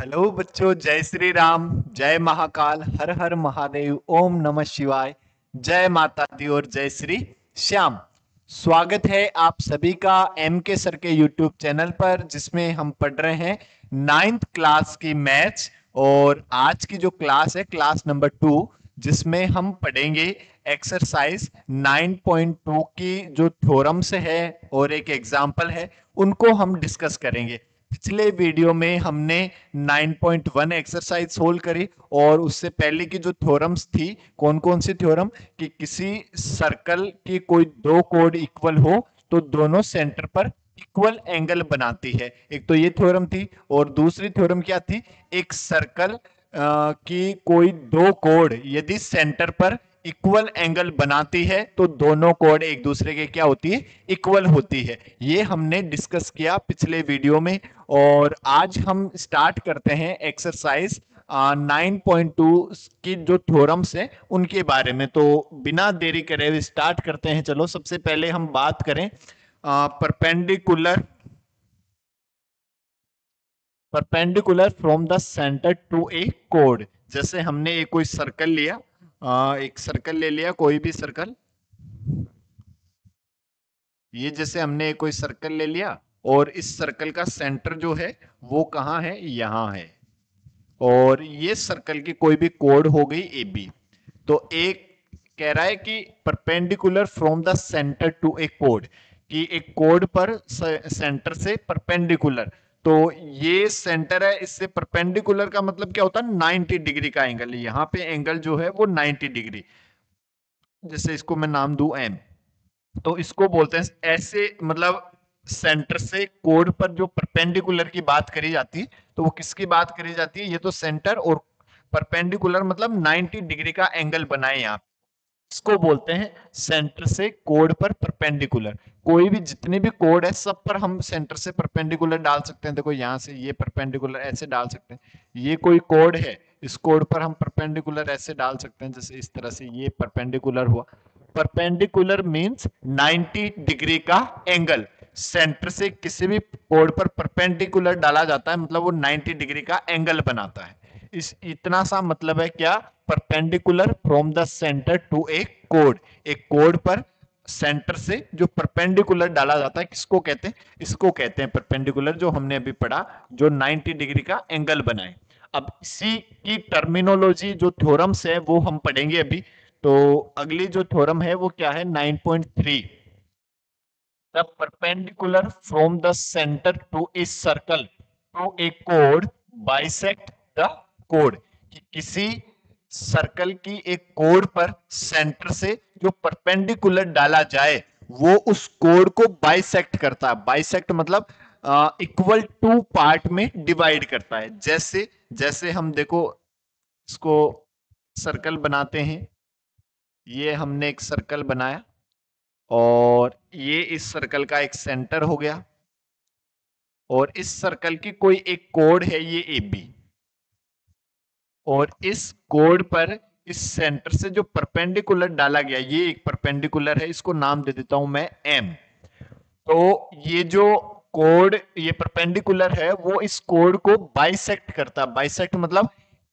Hello बच्चों, जय श्री राम, जय महाकाल, हर हर महादेव, ओम नमः शिवाय, जय माता दी और जय श्री श्याम। स्वागत है आप सभी का एम के सर के यूट्यूब चैनल पर, जिसमें हम पढ़ रहे हैं 9th क्लास की मैथ्स। और आज की जो क्लास है क्लास नंबर 2, जिसमें हम पढ़ेंगे एक्सरसाइज 9.2 की जो थ्योरम्स है और एक एग्जाम्पल है, उनको हम डिस्कस करेंगे। पिछले वीडियो में हमने 9.1 एक्सरसाइज सोल्व करी और उससे पहले की जो थ्योरम्स थी, कौन कौन सी थ्योरम, कि किसी सर्कल की कोई दो कोड इक्वल हो तो दोनों सेंटर पर इक्वल एंगल बनाती है। एक तो ये थ्योरम थी, और दूसरी थ्योरम क्या थी, एक सर्कल की कोई दो कोड यदि सेंटर पर इक्वल एंगल बनाती है तो दोनों कोड एक दूसरे के क्या होती है, इक्वल होती है। ये हमने डिस्कस किया पिछले वीडियो में। और आज हम स्टार्ट करते हैं एक्सरसाइज 9.2 की जो थ्योरम्स है उनके बारे में। तो बिना देरी करे हुए स्टार्ट करते हैं। चलो, सबसे पहले हम बात करें perpendicular from the centre to a कोड। जैसे हमने एक कोई सर्कल लिया, एक सर्कल ले लिया, कोई भी सर्कल, ये जैसे हमने कोई सर्कल ले लिया और इस सर्कल का सेंटर जो है वो कहाँ है, यहां है। और ये सर्कल की कोई भी कोड हो गई ए बी। तो एक कह रहा है कि perpendicular from the centre to a कोड, कि एक कोड पर सेंटर से परपेंडिकुलर। तो ये सेंटर है, इससे परपेंडिकुलर का मतलब क्या होता है, 90 डिग्री का एंगल। यहाँ पे एंगल जो है वो 90 डिग्री। जैसे इसको मैं नाम दूं एम, तो इसको बोलते हैं ऐसे, मतलब सेंटर से कोड पर जो परपेंडिकुलर की बात करी जाती है, तो वो किसकी बात करी जाती है, ये तो सेंटर, और परपेंडिकुलर मतलब 90 डिग्री का एंगल बनाए यहाँ। इसको बोलते हैं सेंटर से कोड पर परपेंडिकुलर। कोई भी जितने भी कोड है सब पर हम सेंटर से परपेंडिकुलर डाल सकते हैं। देखो यहां से ये परपेंडिकुलर ऐसे डाल सकते हैं, ये कोई कोड है, इस कोड पर हम परपेंडिकुलर ऐसे डाल सकते हैं, जैसे इस तरह से ये परपेंडिकुलर हुआ। परपेंडिकुलर मींस 90 डिग्री का एंगल। सेंटर से किसी भी कोड पर परपेंडिकुलर डाला जाता है, मतलब वो 90 डिग्री का एंगल बनाता है। इस इतना सा मतलब है क्या, perpendicular from the centre to a कोड। एक कोड पर सेंटर से जो परपेंडिकुलर डाला जाता है, किसको कहते हैं, इसको कहते हैं परपेंडिकुलर, जो हमने अभी पढ़ा, जो 90 डिग्री का एंगल बनाए। अब इसी की टर्मिनोलॉजी जो थ्योरम्स है वो हम पढ़ेंगे अभी। तो अगली जो थ्योरम है वो क्या है, 9.3, the perpendicular from the centre to a circle to a code bisect the code. कि किसी सर्कल की एक कोड पर सेंटर से जो परपेंडिकुलर डाला जाए वो उस कोड को बाइसेक्ट करता है। बाइसेक्ट मतलब इक्वल टू पार्ट में डिवाइड करता है। जैसे जैसे हम देखो इसको सर्कल बनाते हैं, ये हमने एक सर्कल बनाया और ये इस सर्कल का एक सेंटर हो गया, और इस सर्कल की कोई एक कोड है ये ए बी, और इस कोड पर इस सेंटर से जो परपेंडिकुलर डाला गया, ये एक परपेंडिकुलर है, इसको नाम दे देता हूं मैं एम। तो ये जो कोड, ये परपेंडिकुलर है, वो इस कोड को बाइसेक्ट करता है। बाइसेक्ट मतलब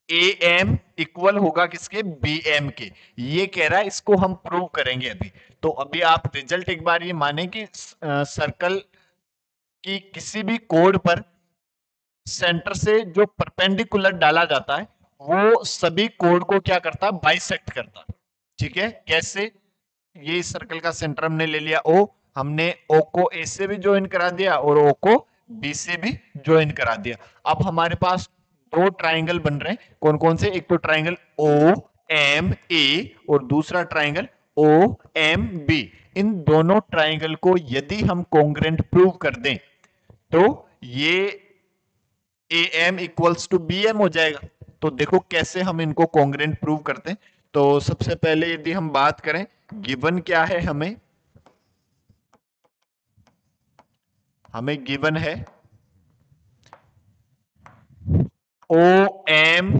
ए एम इक्वल होगा किसके, बी एम के। ये कह रहा है, इसको हम प्रूव करेंगे अभी। तो अभी आप रिजल्ट एक बार ये माने कि सर्कल की किसी भी कोड पर सेंटर से जो परपेंडिकुलर डाला जाता है वो सभी कोड को क्या करता है, बाइसेक्ट करता है। ठीक है, कैसे, ये इस सर्कल का सेंटर हमने ले लिया ओ, हमने ओ को ए से भी ज्वाइन करा दिया और ओ को बी से भी ज्वाइन करा दिया। अब हमारे पास दो ट्राइंगल बन रहे हैं, कौन कौन से, एक तो ट्राइंगल ओ एम ए और दूसरा ट्राइंगल ओ एम बी। इन दोनों ट्राइंगल को यदि हम कॉन्ग्रेंट प्रूव कर दें तो ये A M equals to B M हो जाएगा। तो देखो कैसे हम इनको कॉन्ग्रेंट प्रूव करते हैं। तो सबसे पहले यदि हम बात करें, गिवन क्या है, हमें हमें गिवन है O M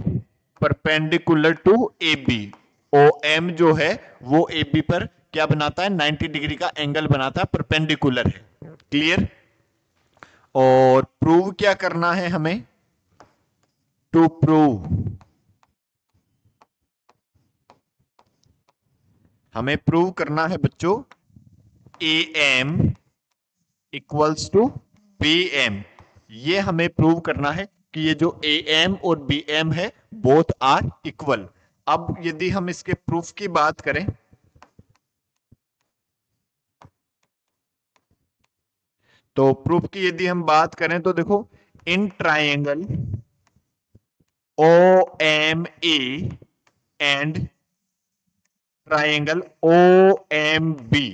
perpendicular to A B. O M जो है वो ए बी पर क्या बनाता है, 90 डिग्री का एंगल बनाता है, परपेंडिकुलर है। क्लियर। और प्रूव क्या करना है हमें, टू प्रूव, हमें प्रूव करना है बच्चों A M equals to B M, ये हमें प्रूव करना है कि ये जो ए एम और बी एम है बोथ आर इक्वल। अब यदि हम इसके प्रूफ की बात करें तो प्रूफ की यदि हम बात करें तो देखो, इन triangle O M A and triangle O M B,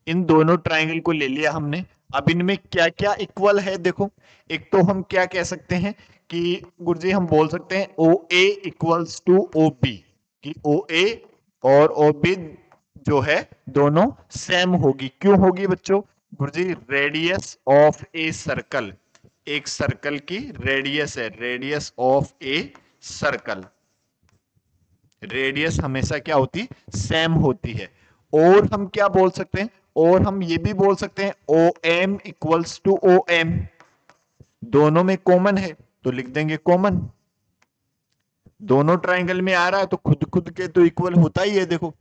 इन दोनों ट्राइंगल को ले लिया हमने। अब इनमें क्या क्या इक्वल है देखो, एक तो हम क्या कह सकते हैं कि गुरुजी हम बोल सकते हैं ओ A equals to O B, कि ओ ए और ओ बी जो है दोनों सेम होगी। क्यों होगी बच्चों? गुरुजी रेडियस ऑफ ए सर्कल, एक सर्कल की रेडियस है, radius of a circle, radius हमेशा क्या होती? सेम होती है। और हम क्या बोल सकते हैं, और हम ये भी बोल सकते हैं O M equals to O M, दोनों में कॉमन है तो लिख देंगे कॉमन, दोनों ट्राइंगल में आ रहा है तो खुद खुद के तो इक्वल होता ही है। देखो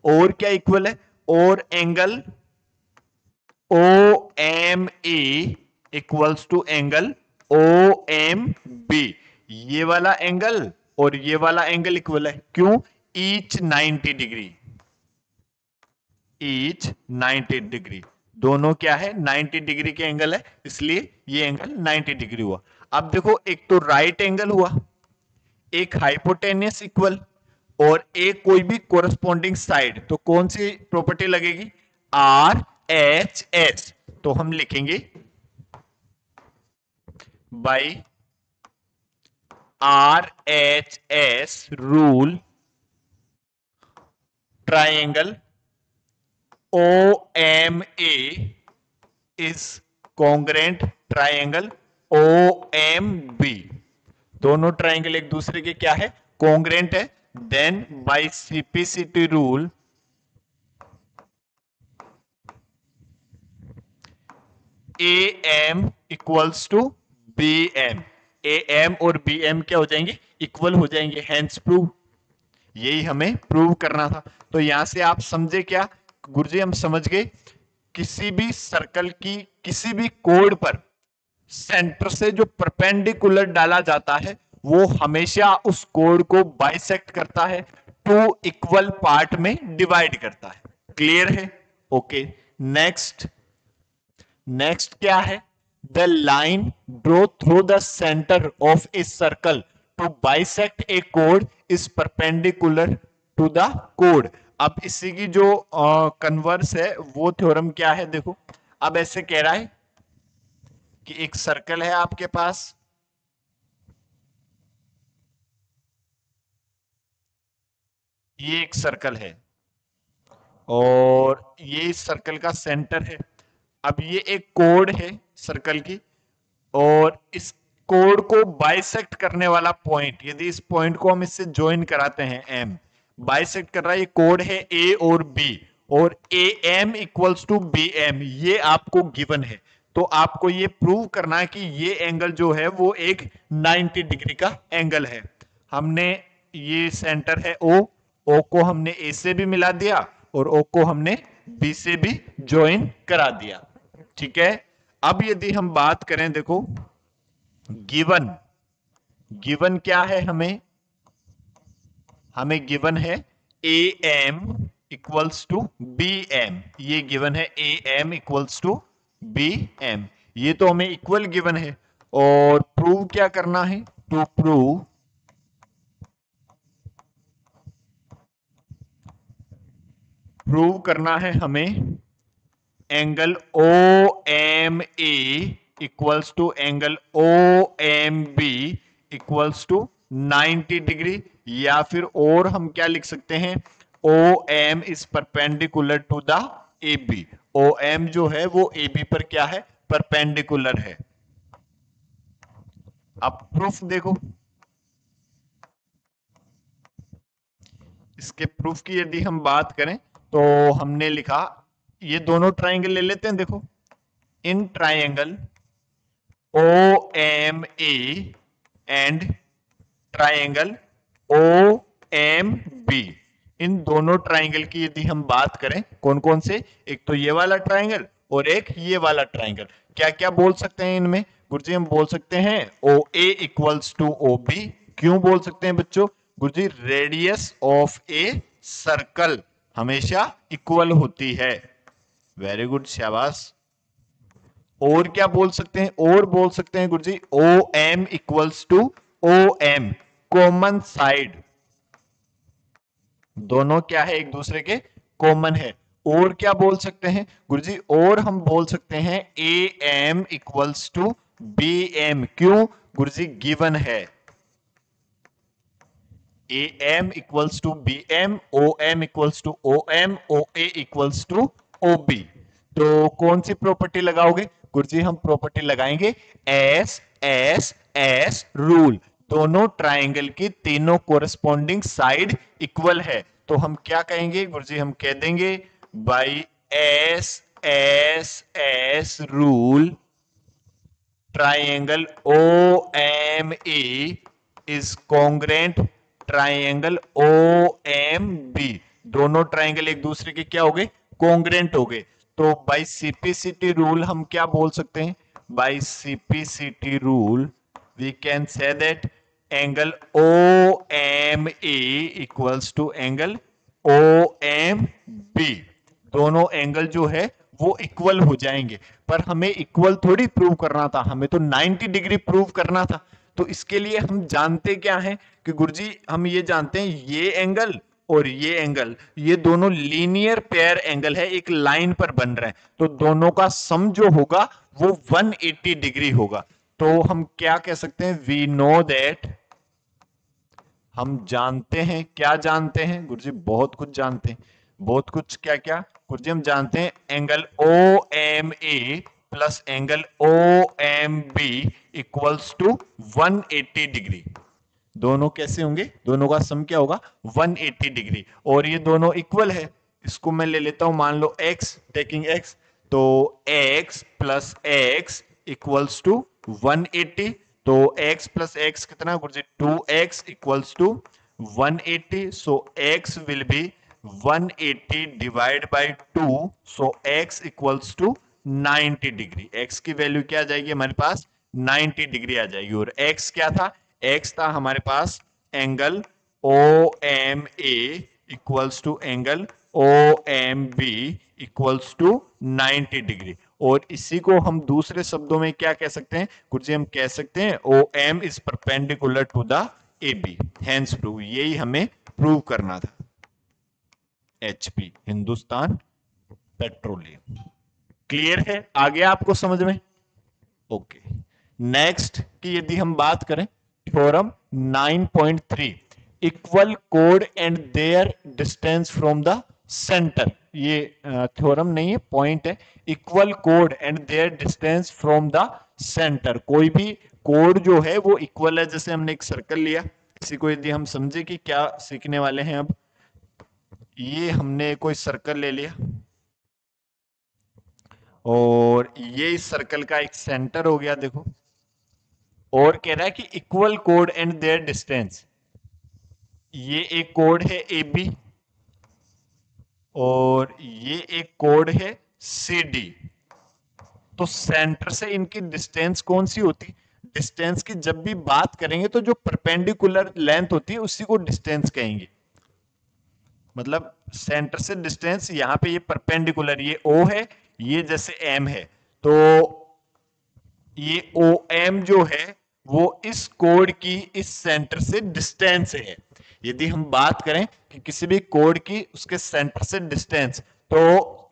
और क्या इक्वल है, और angle O M A equals to angle O M B, ये वाला एंगल और ये वाला एंगल इक्वल है। क्यों? ईच 90 डिग्री, ईच 90 डिग्री, दोनों क्या है? 90 डिग्री के एंगल है, इसलिए ये एंगल 90 डिग्री हुआ। अब देखो एक तो राइट एंगल हुआ, एक हाइपोटेनियस इक्वल, और एक कोई भी कोरस्पॉन्डिंग साइड, तो कौन सी प्रॉपर्टी लगेगी? आर एच एस, तो हम लिखेंगे by R H S rule triangle O M A is congruent triangle O M B, दोनों ट्राइंगल एक दूसरे के क्या है? कॉन्ग्रेंट है। Then by CPCT rule A M equals to B M, A M और बी एम क्या हो जाएंगे? इक्वल हो जाएंगे, हेंस प्रूव, यही हमें प्रूव करना था। तो यहां से आप समझे क्या गुरुजी? हम समझ गए किसी भी सर्कल की किसी भी कोड पर सेंटर से जो परपेंडिकुलर डाला जाता है वो हमेशा उस कोड को बाइसेक्ट करता है, टू इक्वल पार्ट में डिवाइड करता है। क्लियर है? ओके। नेक्स्ट, नेक्स्ट क्या है? The line draw through the centre of a circle to bisect A code is perpendicular to the code. अब इसी की जो कन्वर्स है वो थ्योरम क्या है? देखो अब ऐसे कह रहा है कि एक सर्कल है आपके पास, ये एक सर्कल है और ये इस सर्कल का सेंटर है। अब ये एक कोड है सर्कल की, और इस कोड को बाइसेक्ट करने वाला पॉइंट, यदि इस पॉइंट को हम इससे ज्वाइन कराते हैं, एम बाइसेक्ट कर रहा है, ये कोड है ए और बी, और A M equals to B M, ये आपको गिवन है। तो आपको ये प्रूव करना है कि ये एंगल जो है वो एक 90 डिग्री का एंगल है। हमने ये सेंटर है ओ को हमने ए से भी मिला दिया और ओ को हमने बी से भी ज्वाइन करा दिया। ठीक है। अब यदि हम बात करें, देखो गिवन, गिवन क्या है? हमें गिवन है A M equals to B M, ये गिवन है A M equals to B M, ये तो हमें इक्वल गिवन है। और प्रूव क्या करना है? टू प्रूव करना है हमें angle O M A equals to angle O M B equals to 90 degree, या फिर और हम क्या लिख सकते हैं? O M is perpendicular to the A B, O M जो है वो ए बी पर क्या है? परपेंडिकुलर है। अब प्रूफ देखो, इसके प्रूफ की यदि हम बात करें तो हमने लिखा, ये दोनों ट्राइंगल ले लेते हैं। देखो इन triangle O M A and triangle O M B. इन दोनों ट्राइंगल की यदि हम बात करें, कौन कौन से, एक तो ये वाला ट्राइंगल और एक ये वाला ट्राइंगल, क्या क्या बोल सकते हैं इनमें गुरुजी? हम बोल सकते हैं ओ A equals to O B. क्यों बोल सकते हैं बच्चों? गुरुजी रेडियस ऑफ ए सर्कल हमेशा इक्वल होती है। वेरी गुड, शाबाश। और क्या बोल सकते हैं? और बोल सकते हैं Guruji O M equals to O M, common side. दोनों क्या है? एक दूसरे के कॉमन है। और क्या बोल सकते हैं गुरुजी? और हम बोल सकते हैं A M equals to B M. क्यों गुरुजी? गिवन है A M equals to B M, O M equals to O M, O A equals to O B. तो कौन सी प्रॉपर्टी लगाओगे गुरुजी? हम प्रॉपर्टी लगाएंगे एस एस एस रूल। दोनों ट्राइंगल की तीनों कोरस्पॉन्डिंग साइड इक्वल है, तो हम क्या कहेंगे गुरुजी? हम कह देंगे by S S S rule triangle OME is congruent triangle OMB। दोनों ट्राइंगल एक दूसरे के क्या हो गए? कॉन्ग्रेंट हो गए। तो बाय सीपीसीटी रूल हम क्या बोल सकते हैं? By CPCT rule we can say that angle OME equals to angle OMB। दोनों एंगल जो है वो इक्वल हो जाएंगे। पर हमें इक्वल थोड़ी प्रूव करना था, हमें तो 90 डिग्री प्रूव करना था। तो इसके लिए हम जानते क्या है कि गुरुजी हम ये जानते हैं ये एंगल और ये एंगल, ये दोनों लीनियर पेयर एंगल है, एक लाइन पर बन रहे हैं, तो दोनों का सम जो होगा वो 180 डिग्री होगा। तो हम क्या कह सकते हैं? वी नो दैट, हम जानते हैं, क्या जानते हैं गुरुजी? बहुत कुछ जानते हैं। बहुत कुछ क्या क्या गुरुजी? हम जानते हैं angle O M A plus angle O M B equals to 180 degree. दोनों कैसे होंगे? दोनों का सम क्या होगा? 180 डिग्री। और ये दोनों इक्वल है, इसको मैं ले लेता हूं, मान लो x, टेकिंग x, तो x plus x equals to 180। तो x प्लस x कितना गुरुजी? 2x equals to 180। So x will be 180 divide by 2, so x equals to 90 degree. x की वैल्यू क्या आ जाएगी हमारे पास? 90 डिग्री आ जाएगी। और x क्या था? x था हमारे पास angle O M A equals to angle O M B equals to 90 degree. और इसी को हम दूसरे शब्दों में क्या कह सकते हैं गुरुजी? हम कह सकते हैं O M is perpendicular to the A B, hence prove. यही हमें प्रूव करना था। HP Hindustan petroleum. क्लियर है? आ गया आपको समझ में? ओके। नेक्स्ट की यदि हम बात करें theorem 9.3, equal code and their distance from the centre. ये थ्योरम नहीं है, पॉइंट है। Equal code and their distance from the centre. कोई भी कोड जो है वो इक्वल है। जैसे हमने एक सर्कल लिया, इसी को यदि हम समझे कि क्या सीखने वाले हैं अब, ये हमने कोई सर्कल ले लिया और ये इस सर्कल का एक सेंटर हो गया, देखो। और कह रहा है कि equal code and their distance. ये एक कोड है ए बी और ये एक कोड है सी डी। तो सेंटर से इनकी डिस्टेंस कौन सी होती? डिस्टेंस की जब भी बात करेंगे तो जो परपेंडिकुलर लेंथ होती है उसी को डिस्टेंस कहेंगे। मतलब सेंटर से डिस्टेंस, यहां पे ये परपेंडिकुलर, ये O है, ये जैसे M है, तो ये OM जो है वो इस कोड की इस सेंटर से डिस्टेंस है। यदि हम बात करें कि किसी भी कोड की उसके सेंटर से डिस्टेंस, तो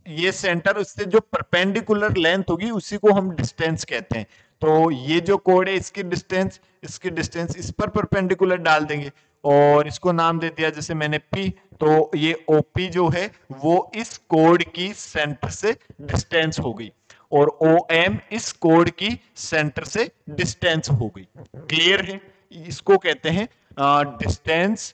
ये सेंटर उससे जो परपेंडिकुलर लेंथ होगी उसी को हम डिस्टेंस कहते हैं। तो ये जो कोड है इसकी डिस्टेंस इस पर परपेंडिकुलर डाल देंगे और इसको नाम दे दिया जैसे मैंने P। तो ये OP जो है वो इस कोड की सेंटर से डिस्टेंस हो गई और OM इस कोड की सेंटर से डिस्टेंस हो गई। क्लियर है? इसको कहते हैं डिस्टेंस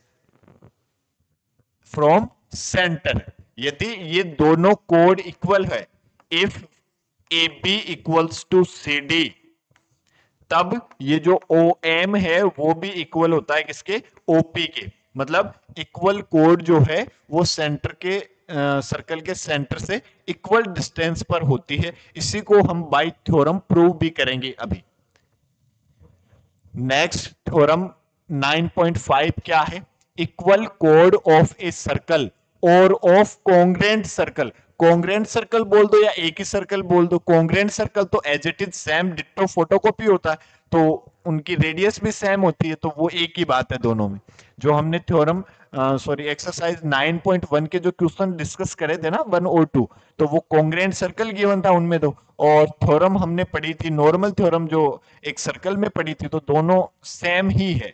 फ्रॉम सेंटर। यदि ये दोनों कोड इक्वल है, if AB equals to CD, तब ये जो OM है वो भी इक्वल होता है किसके, OP के। मतलब इक्वल कोड जो है वो सेंटर के सर्कल के सेंटर से इक्वल डिस्टेंस पर होती है। इसी को हम बाय थ्योरम प्रूव भी करेंगे अभी। नेक्स्ट थ्योरम 9.5 क्या है, इक्वल कोड ऑफ ए सर्कल और of congruent circle. Congruent circle बोल दो या एक ही सर्कल बोल दो, कॉन्ग्रेंट सर्कल तो as it is same ditto photocopy होता है, तो उनकी रेडियस भी सेम होती है, तो वो एक ही बात है दोनों में। जो हमने थ्योरम सॉरी एक्सरसाइज 9.1 के जो क्वेश्चन डिस्कस करे थे ना 1 और 2, तो वो कॉन्ग्रेंट सर्कल गिवन था उनमें तो, और थ्योरम हमने पढ़ी थी नॉर्मल थ्योरम जो एक सर्कल में पढ़ी थी, तो दोनों सेम ही है।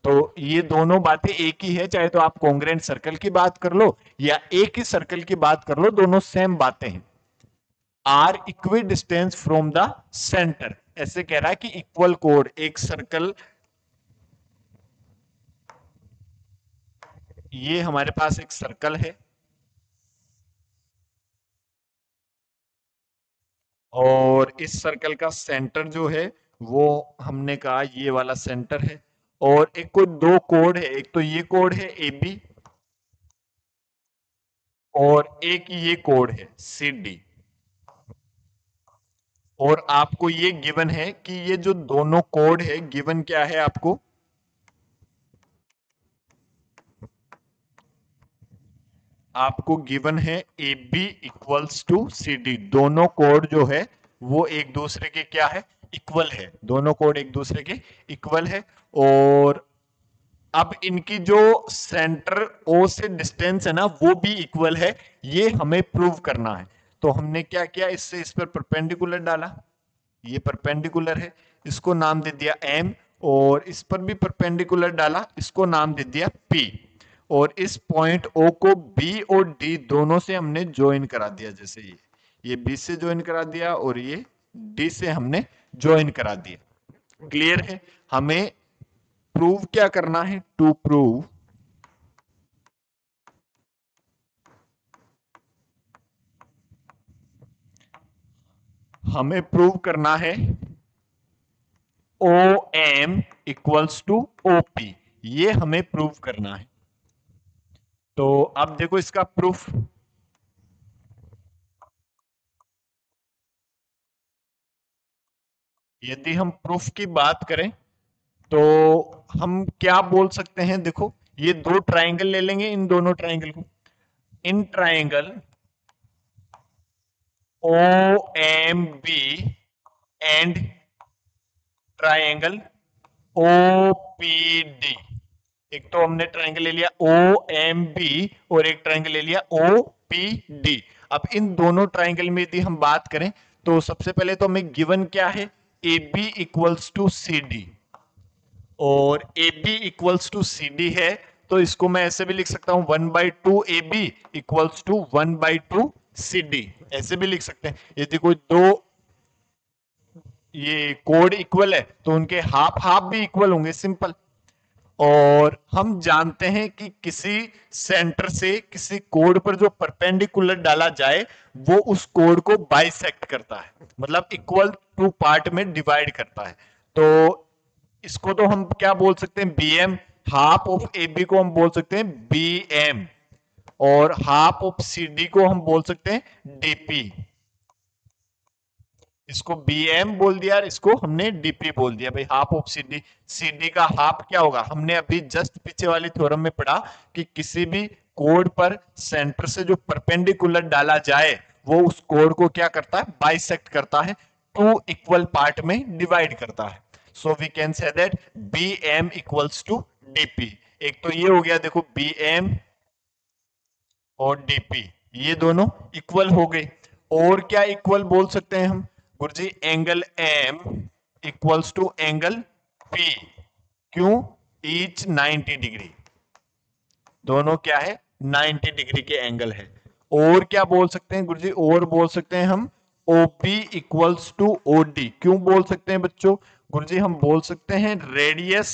तो ये दोनों बातें एक ही है, चाहे तो आप कॉन्ग्रेंट सर्कल की बात कर लो या एक ही सर्कल की बात कर लो, दोनों सेम बातें हैं। Are equidistance from the centre, ऐसे कह रहा है कि इक्वल कोड एक सर्कल, ये हमारे पास एक सर्कल है और इस सर्कल का सेंटर जो है वो हमने कहा ये वाला सेंटर है, और एक कोई दो कोड है, एक तो ये कोड है AB और एक ये कोड है CD। और आपको ये गिवन है कि ये जो दोनों कोड है, गिवन क्या है आपको, आपको गिवन है AB इक्वल्स टू CD। दोनों कोड जो है वो एक दूसरे के क्या है, इक्वल है, दोनों कोड एक दूसरे के इक्वल है। और अब इनकी जो सेंटर O से डिस्टेंस है ना वो भी इक्वल है, ये हमें प्रूव करना है। तो हमने क्या किया, इससे इस पर परपेंडिकुलर डाला, ये परपेंडिकुलर है, इसको नाम दे दिया M, और इस पर भी परपेंडिकुलर डाला, इसको नाम दे दिया P, और इस पॉइंट O को B और D दोनों से हमने ज्वाइन करा दिया, जैसे ये B से ज्वाइन करा दिया और ये D से हमने ज्वाइन करा दिया। क्लियर है। हमें प्रूव क्या करना है, टू प्रूव हमें प्रूव करना है OM इक्वल्स टू OP, ये हमें प्रूव करना है। तो अब देखो इसका प्रूफ, यदि हम प्रूफ की बात करें तो हम क्या बोल सकते हैं, देखो ये दो ट्राइंगल ले लेंगे, इन दोनों ट्राइंगल को, in triangle OMB and triangle OPD। एक तो हमने ट्राइंगल ले लिया OMB और एक ट्राइंगल ले लिया OPD। अब इन दोनों ट्राइंगल में यदि हम बात करें तो सबसे पहले तो हमें गिवन क्या है, AB इक्वल्स टू CD, और AB इक्वल्स टू CD है, तो इसको मैं ऐसे भी लिख सकता हूं 1/2 AB इक्वल्स टू 1/2 CD, ऐसे भी लिख सकते हैं। यदि कोई दो ये कोड इक्वल है तो उनके हाफ हाफ भी इक्वल होंगे, सिंपल। और हम जानते हैं कि किसी सेंटर से किसी कोड पर जो परपेंडिकुलर डाला जाए वो उस कोड को बाइसेक्ट करता है, मतलब इक्वल टू पार्ट में डिवाइड करता है। तो इसको तो हम क्या बोल सकते हैं, BM। हाफ ऑफ AB को हम बोल सकते हैं BM, और हाफ ऑफ CD को हम बोल सकते हैं DP। इसको BM बोल दिया और इसको हमने DP बोल दिया। भाई हाफ ऑफ CD, CD का हाफ क्या होगा, हमने अभी जस्ट पीछे वाली थ्योरम में पढ़ा कि किसी भी कोड पर सेंटर से जो परपेंडिकुलर डाला जाए वो उस कोड को क्या करता है, बाइसेक्ट करता है, टू इक्वल पार्ट में डिवाइड करता है। So we can say that BM equals to DP। एक तो ये हो गया, देखो BM और DP ये दोनों इक्वल हो गए। और क्या इक्वल बोल सकते हैं हम, गुरुजी angle M equals to angle P, क्यों, ईच 90 डिग्री, दोनों क्या है 90 डिग्री के एंगल है। और क्या बोल सकते हैं गुरुजी, और बोल सकते हैं हम OP इक्वल्स टू OD, क्यों बोल सकते हैं बच्चों, गुरुजी हम बोल सकते हैं रेडियस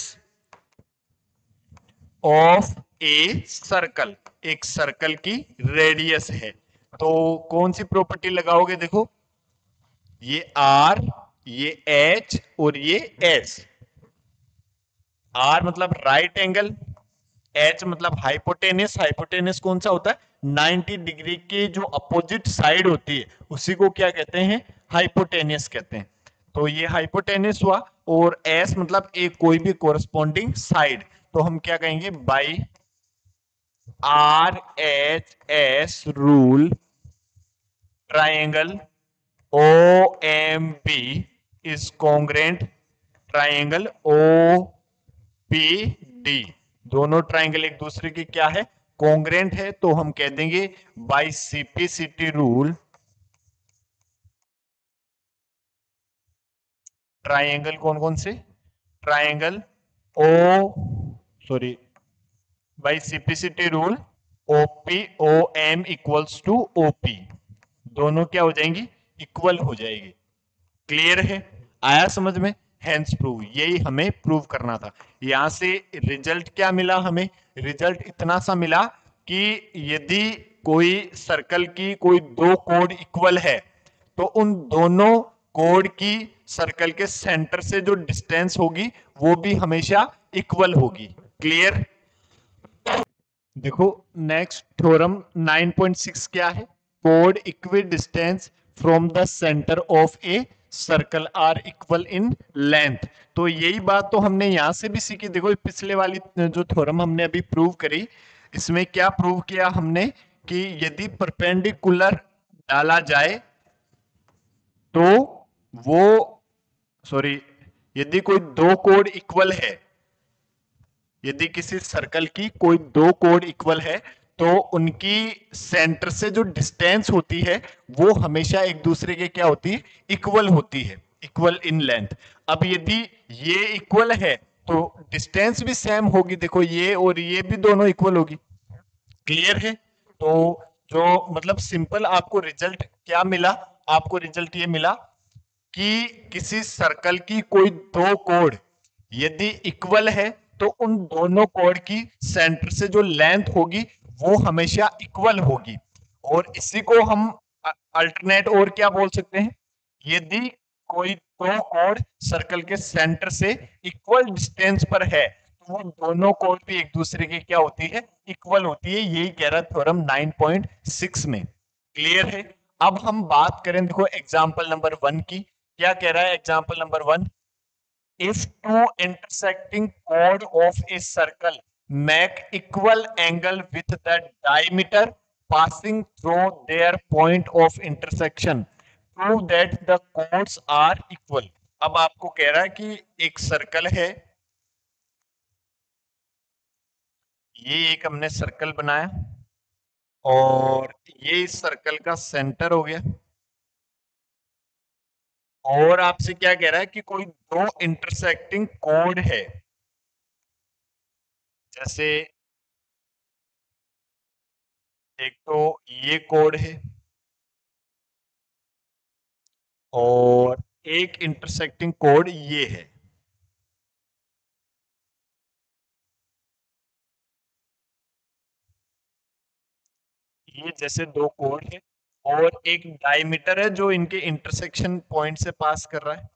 ऑफ ए सर्कल, एक सर्कल की रेडियस है। तो कौन सी प्रॉपर्टी लगाओगे, देखो ये R ये एच और ये एस। आर मतलब राइट एंगल, एच मतलब हाइपोटेनस। हाइपोटेनस कौन सा होता है? 90 डिग्री की जो अपोजिट साइड होती है उसी को क्या कहते हैं? हाइपोटेनस कहते हैं। तो ये हाइपोटेनस हुआ। और एस मतलब एक कोई भी कोरस्पॉन्डिंग साइड, तो हम क्या कहेंगे? By R H S rule triangle O M B is congruent triangle O P D. दोनों ट्राइंगल एक दूसरे की क्या है? कॉन्ग्रेंट है। तो हम कह देंगे बाई सीपीसीटी रूल ट्राइंगल कौन कौन से? Triangle O, sorry, by CPCT rule OP O M equals to OP, दोनों क्या हो जाएंगी? इक्वल हो जाएगी। क्लियर है? आया समझ में? हैंस प्रूव, यही हमें प्रूव करना था। यहां से रिजल्ट क्या मिला हमें? रिजल्ट इतना सा मिला कि यदि कोई सर्कल की कोई दो कोड इक्वल है तो उन दोनों कोड की सर्कल के सेंटर से जो डिस्टेंस होगी वो भी हमेशा इक्वल होगी। क्लियर? देखो नेक्स्ट थ्योरम 9.6 क्या है? कोड equidistance from the centre of a circle are equal in length. तो यही बात तो हमने यहां से भी सीखी। देखो पिछले वाली जो थ्योरम हमने अभी प्रूव करी, इसमें क्या प्रूव किया हमने? कि यदि परपेंडिकुलर डाला जाए तो वो, सॉरी, यदि कोई दो कोड इक्वल है, यदि किसी सर्कल की कोई दो कोड इक्वल है तो उनकी सेंटर से जो डिस्टेंस होती है वो हमेशा एक दूसरे के क्या होती है? इक्वल होती है, इक्वल इन लेंथ। अब यदि ये इक्वल है तो डिस्टेंस भी सेम होगी। देखो ये और ये भी दोनों इक्वल होगी। क्लियर है? तो जो मतलब सिंपल आपको रिजल्ट क्या मिला? आपको रिजल्ट ये मिला कि किसी सर्कल की कोई दो कोड यदि इक्वल है तो उन दोनों कोड की सेंटर से जो लेंथ होगी वो हमेशा इक्वल होगी। और इसी को हम अल्टरनेट और क्या बोल सकते हैं? यदि कोई दो कोड सर्कल के सेंटर से इक्वल डिस्टेंस पर है तो वो दोनों कोड भी एक दूसरे की क्या होती है? इक्वल होती है। यही कह रहा है थ्योरम 9.6 में। क्लियर है? अब हम बात करें, देखो एग्जांपल नंबर 1 की। क्या कह रहा है example number 1? if two intersecting chord of a circle make equal angle with the diameter passing through their point of intersection, prove that the chords are equal। अब आपको कह रहा है कि एक सर्कल है, ये एक हमने सर्कल बनाया और ये इस सर्कल का सेंटर हो गया। और आपसे क्या कह रहा है कि कोई दो इंटरसेक्टिंग कोड है, जैसे एक तो ये कोड है और एक इंटरसेक्टिंग कोड ये है। ये जैसे दो कोड है और एक डायमीटर है जो इनके इंटरसेक्शन पॉइंट से पास कर रहा है।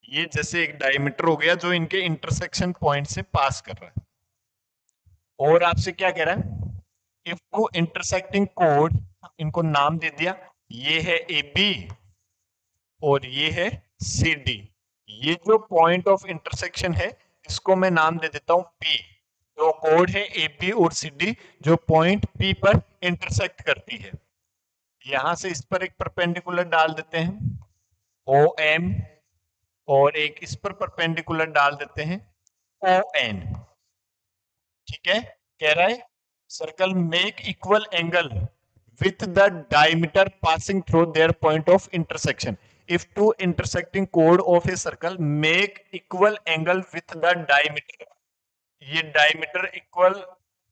ये जैसे एक डायमीटर हो गया जो इनके इंटरसेक्शन पॉइंट से पास कर रहा है। और आपसे क्या कह रहा है? इफ टू इंटरसेक्टिंग कोड, इनको नाम दे दिया, ये है ए बी और ये है सी डी। ये जो पॉइंट ऑफ इंटरसेक्शन है इसको मैं नाम दे देता हूं पी। दो कोड है ए बी और सी डी जो पॉइंट पी पर इंटरसेक्ट करती है। यहां से इस पर एक परपेंडिकुलर डाल देते हैं ओ एम, और एक इस पर परपेंडिकुलर डाल देते हैं ओ एन। ठीक है? कह रहा है circle make equal angle with the diameter passing through their point of intersection। If two intersecting chord of a circle make equal angle with the diameter, ये diameter equal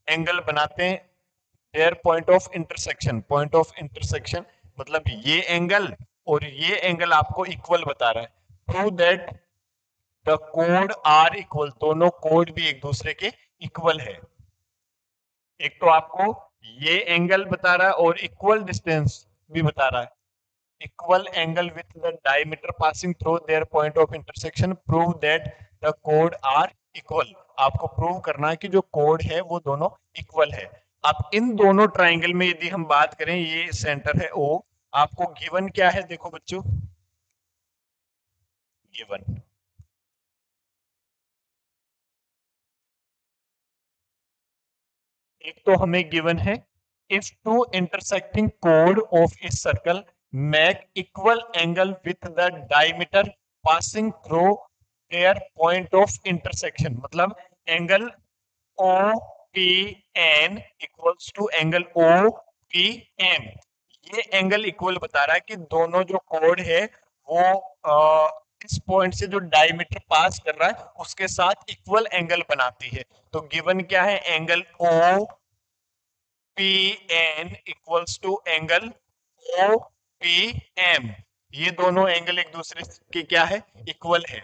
एंगल बनाते हैं their point of intersection। point of intersection मतलब ये angle और ये angle आपको equal बता रहा है। prove that the chord are equal, दोनों कोड भी एक दूसरे के इक्वल है। एक तो आपको ये एंगल बता रहा है और इक्वल डिस्टेंस भी बता रहा है। Equal angle with the diameter passing through their point of intersection prove that the कोड आर इक्वल। आपको प्रूव करना है कि जो कोड है वो दोनों इक्वल है। अब इन दोनों ट्राइंगल में यदि हम बात करें, ये सेंटर है ओ, आपको गिवन क्या है देखो बच्चों, गिवन एक तो हमें गिवन है इफ टू इंटरसेक्टिंग कोड of a circle make equal angle with the diameter passing through their point of intersection, मतलब angle O P N equals to angle O P M. ये एंगल इक्वल बता रहा है कि दोनों जो कोड है वो इस पॉइंट से जो डायमीटर पास कर रहा है उसके साथ इक्वल एंगल बनाती है। तो गिवन क्या है, angle O P N equals to angle O P M. ये दोनों एंगल एक दूसरे के क्या है, इक्वल है।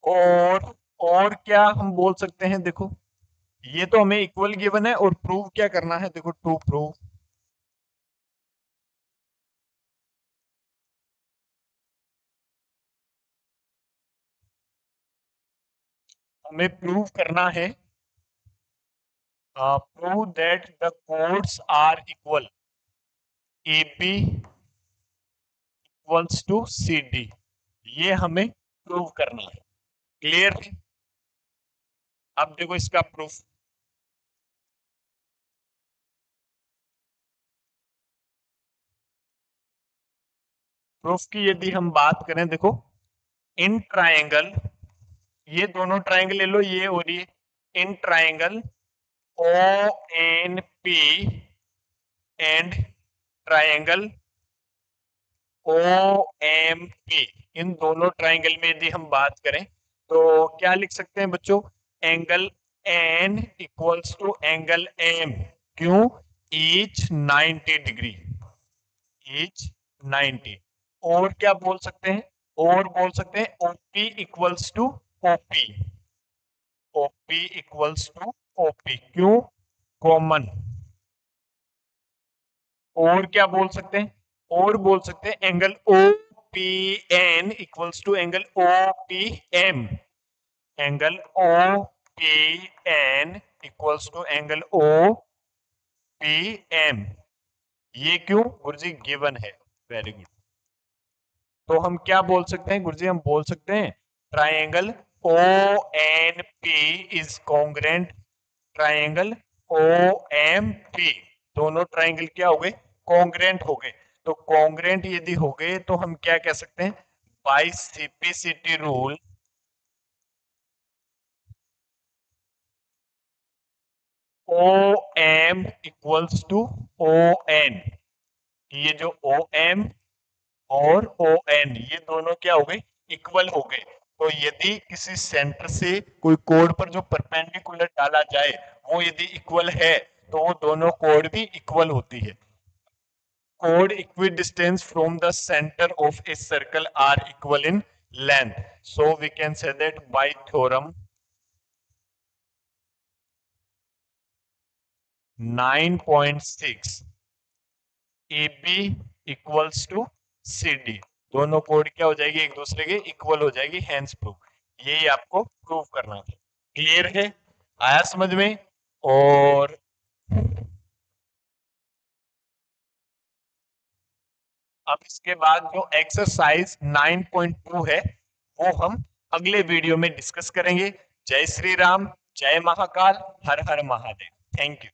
और क्या हम बोल सकते हैं, देखो ये तो हमें इक्वल गिवन है और प्रूव क्या करना है, देखो टू प्रूव, हमें प्रूव करना है prove that the chords are equal, A B equals to C D. ये हमें प्रूव करना है। क्लियर है? अब देखो इसका प्रूफ, प्रूफ की यदि हम बात करें, देखो इन ट्राइंगल, ये दोनों ट्राइंगल ले लो, ये और ये, in triangle O N P and triangle O M P, इन दोनों ट्राइंगल में यदि हम बात करें तो क्या लिख सकते हैं बच्चों, angle N equals to angle M. क्यों? Each 90 degree, each 90। और क्या बोल सकते हैं, और बोल सकते हैं OP equals to OP, OP equals to OP. क्यों? कॉमन। और क्या बोल सकते हैं, और बोल सकते हैं angle O P N equals to angle O P M, angle O P N equals to angle O P M. ये क्यों गुरुजी, गिवन है। Very good. तो हम क्या बोल सकते हैं गुरुजी, हम बोल सकते हैं triangle O N P is congruent triangle O M P. दोनों ट्राइंगल क्या हो गए, कॉन्ग्रेंट हो गए। तो कॉन्ग्रेंट यदि हो गए तो हम क्या कह सकते हैं, by CPCT rule O M equals to O N. ये जो ओ एम और ओ एन ये दोनों क्या हो गए, इक्वल हो गए। तो यदि किसी सेंटर से कोई कोड पर जो परपेंडिकुलर डाला जाए वो यदि इक्वल है तो वो दोनों कोड भी इक्वल होती है। Chord equidistance from the center of a circle are equal in length. So we can say that by theorem 9.6 AB equals to CD। दोनों कोड क्या हो जाएगी, एक दूसरे के इक्वल हो जाएगी, हैंस प्रूफ। यही आपको प्रूव करना था। क्लियर है? आया समझ में? और अब इसके बाद जो एक्सरसाइज 9.2 है वो हम अगले वीडियो में डिस्कस करेंगे। जय श्री राम, जय महाकाल, हर हर महादेव। Thank you.